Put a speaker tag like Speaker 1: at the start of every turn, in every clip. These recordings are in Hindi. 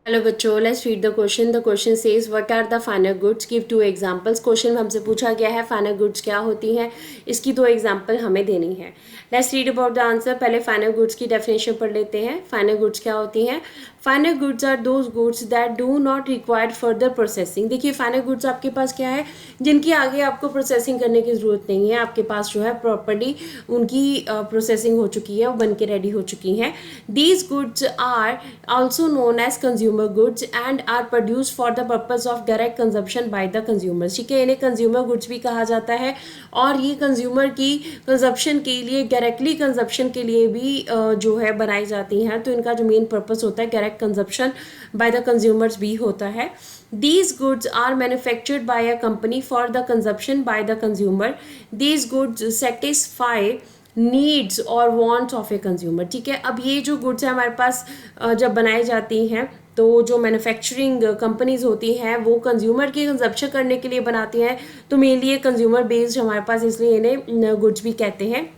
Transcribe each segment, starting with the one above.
Speaker 1: हेलो बच्चों, let's read the question. The question says what are the final goods, give two examples. Question में हमसे पूछा गया है फाइनल गुड्स क्या होती हैं, इसकी दो एग्जांपल हमें देनी है। Let's read about the answer. पहले फाइनल गुड्स की डेफिनेशन पढ़ लेते हैं। फाइनल गुड्स क्या होती हैं? Final goods are those goods that do not require further processing. देखिए, फाइनल गुड्स आपके पास क्या है, जिनकी आगे आपको प्रोसेसिंग करने की ज़रूरत नहीं है, आपके पास जो है प्रॉपर्ली उनकी प्रोसेसिंग हो चुकी है, वो बन के रेडी हो चुकी हैं। These goods are also known as consumer goods and are produce for the purpose of direct consumption by the consumer. ठीक है, इन्हें कंज्यूमर गुड्स भी कहा जाता है और ये कंज्यूमर की कंजप्शन के लिए, डायरेक्टली कंजप्शन के लिए भी जो है बनाई जाती हैं। तो इनका जो मेन पर्पस होता है direct consumption by the consumers भी होता है। These goods are manufactured by a company for the consumption by the consumer. These goods satisfy needs और वॉन्ट्स ऑफ ए कंज्यूमर। ठीक है, अब ये जो गुड्स है हमारे पास जब बनाई जाती हैं तो जो मैन्युफैक्चरिंग कंपनीज होती हैं वो कंज्यूमर की कंजप्शन करने के लिए बनाती हैं। तो मेनली ये कंज्यूमर बेस्ड हमारे पास, इसलिए इन्हें गुड्स भी कहते हैं।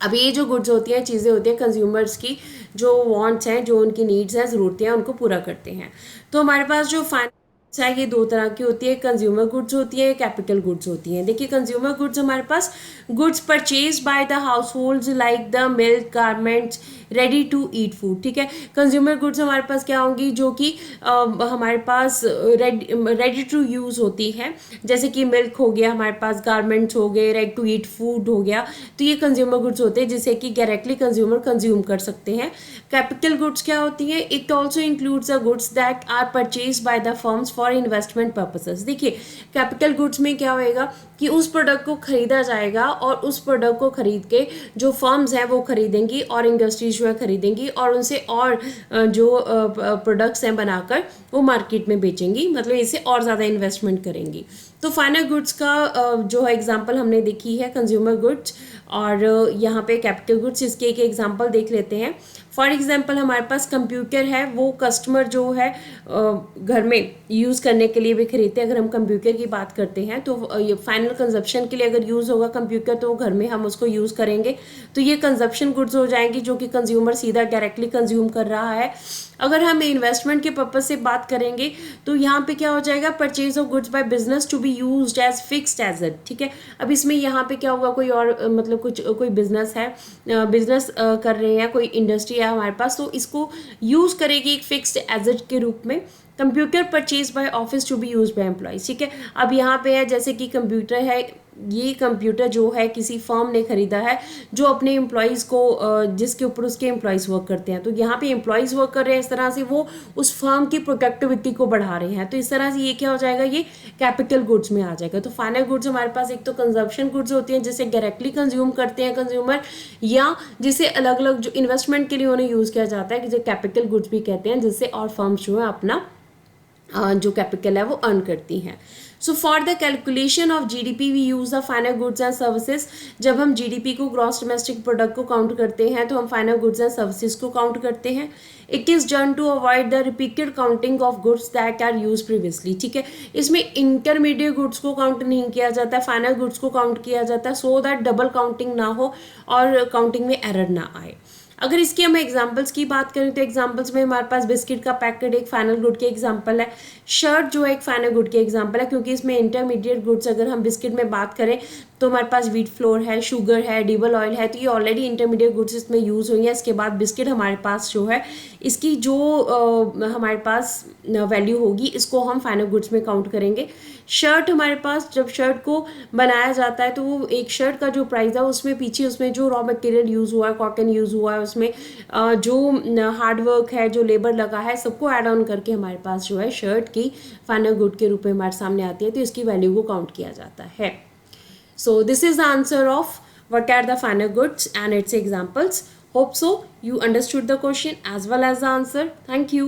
Speaker 1: अब ये जो गुड्स होती हैं, चीज़ें होती हैं कंज्यूमर्स की, जो वांट्स हैं, जो उनकी नीड्स हैं, ज़रूरतें हैं, उनको पूरा करते हैं। तो हमारे पास जो फाइनेंस है ये दो तरह की होती है, कंज्यूमर गुड्स होती है, कैपिटल गुड्स होती हैं। देखिए, कंज्यूमर गुड्स हमारे पास goods purchase by the households like the milk, garments, ready to eat food. ठीक है, कंज्यूमर गुड्स हमारे पास क्या होंगी, जो कि हमारे पास रेडी टू यूज़ होती है, जैसे कि मिल्क हो गया हमारे पास, गारमेंट्स हो गए, रेडी टू ईट फूड हो गया। तो ये कंज्यूमर गुड्स होते हैं जिसे कि डायरेक्टली कंज्यूमर कंज्यूम कर सकते हैं। कैपिटल गुड्स क्या होती हैं? It also includes the goods that are purchase by the firms for investment purposes. देखिए, कैपिटल गुड्स में क्या होएगा कि उस प्रोडक्ट को खरीदा जाएगा और उस प्रोडक्ट को खरीद के जो फर्म्स हैं वो खरीदेंगी और इंडस्ट्रीज जो है खरीदेंगी और उनसे और जो प्रोडक्ट्स हैं बनाकर वो मार्केट में बेचेंगी, मतलब इसे और ज़्यादा इन्वेस्टमेंट करेंगी। तो फाइनल गुड्स का जो है एग्जांपल हमने देखी है कंज्यूमर गुड्स और यहाँ पे कैपिटल गुड्स। इसके एक एग्जांपल देख लेते हैं। फॉर एग्जांपल हमारे पास कंप्यूटर है, वो कस्टमर जो है घर में यूज़ करने के लिए भी खरीदते हैं। अगर हम कंप्यूटर की बात करते हैं तो ये फाइनल कंजप्शन के लिए अगर यूज़ होगा कंप्यूटर तो घर में हम उसको यूज़ करेंगे, तो ये कंजप्शन गुड्स हो जाएंगी जो कि कंज्यूमर सीधा डायरेक्टली कंज्यूम कर रहा है। अगर हम इन्वेस्टमेंट के पर्पज से बात करेंगे तो यहाँ पे क्या हो जाएगा, purchase of goods by business to be used as fixed asset. ठीक है, अब इसमें यहाँ पे क्या होगा, कोई और मतलब कोई बिजनेस है, बिजनेस कर रहे हैं, कोई इंडस्ट्री है हमारे पास, तो इसको यूज करेगी एक फिक्स्ड एसेट के रूप में। Computer purchase by office to be use by employees. ठीक है, अब यहाँ पे है जैसे कि कंप्यूटर है, ये कंप्यूटर जो है किसी फर्म ने खरीदा है जो अपने एम्प्लॉयज़ को जिसके ऊपर उसके एम्प्लॉयज़ वर्क करते हैं, तो यहाँ पे एम्प्लॉयज़ वर्क कर रहे हैं, इस तरह से वो उस फर्म की प्रोडक्टिविटी को बढ़ा रहे हैं। तो इस तरह से ये क्या हो जाएगा, ये कैपिटल गुड्स में आ जाएगा। तो फाइनल गुड्स हमारे पास एक तो कंजप्शन गुड्स होती हैं जिसे डायरेक्टली कंज्यूम करते हैं कंज्यूमर, या जिसे अलग अलग जो इन्वेस्टमेंट के लिए उन्हें यूज़ किया जाता है, जिसे कैपिटल गुड्स भी कहते हैं, जिससे और फर्म्स जो है अपना जो कैपिटल है वो अर्न करती हैं। So for the calculation of GDP we use the final goods and services. जब हम जीडीपी को, ग्रॉस डोमेस्टिक प्रोडक्ट को काउंट करते हैं, तो हम फाइनल गुड्स एंड सर्विसेज को काउंट करते हैं। It is done to avoid the repeated counting of goods that are use previously. ठीक है, इसमें इंटरमीडिएट गुड्स को काउंट नहीं किया जाता है, फाइनल गुड्स को काउंट किया जाता है, सो दैट डबल काउंटिंग ना हो और काउंटिंग में एरर ना आए। अगर इसकी हम एग्जांपल्स की बात करें तो एग्जांपल्स में हमारे पास बिस्किट का पैकेट एक फाइनल गुड के एग्जांपल है, शर्ट जो है एक फाइनल गुड के एग्जांपल है, क्योंकि इसमें इंटरमीडिएट गुड्स अगर हम बिस्किट में बात करें तो हमारे पास व्हीट फ्लोर है, शुगर है, डबल ऑयल है, तो ये ऑलरेडी इंटरमीडिएट गुड्स इसमें यूज़ हुई हैं। इसके बाद बिस्किट हमारे पास जो है इसकी जो हमारे पास वैल्यू होगी इसको हम फाइनल गुड्स में काउंट करेंगे। शर्ट हमारे पास, जब शर्ट को बनाया जाता है तो वो एक शर्ट का जो प्राइस है उसमें पीछे उसमें जो रॉ मटेरियल यूज़ हुआ है, कॉटन यूज़ हुआ है, उसमें जो हार्ड वर्क है, जो लेबर लगा है, सबको ऐड ऑन करके हमारे पास जो है शर्ट की फाइनल गुड के रूप में हमारे सामने आती है, तो इसकी वैल्यू को काउंट किया जाता है। So this is the answer of what are the final goods and its examples. Hope so you understood the question as well as the answer. Thank you.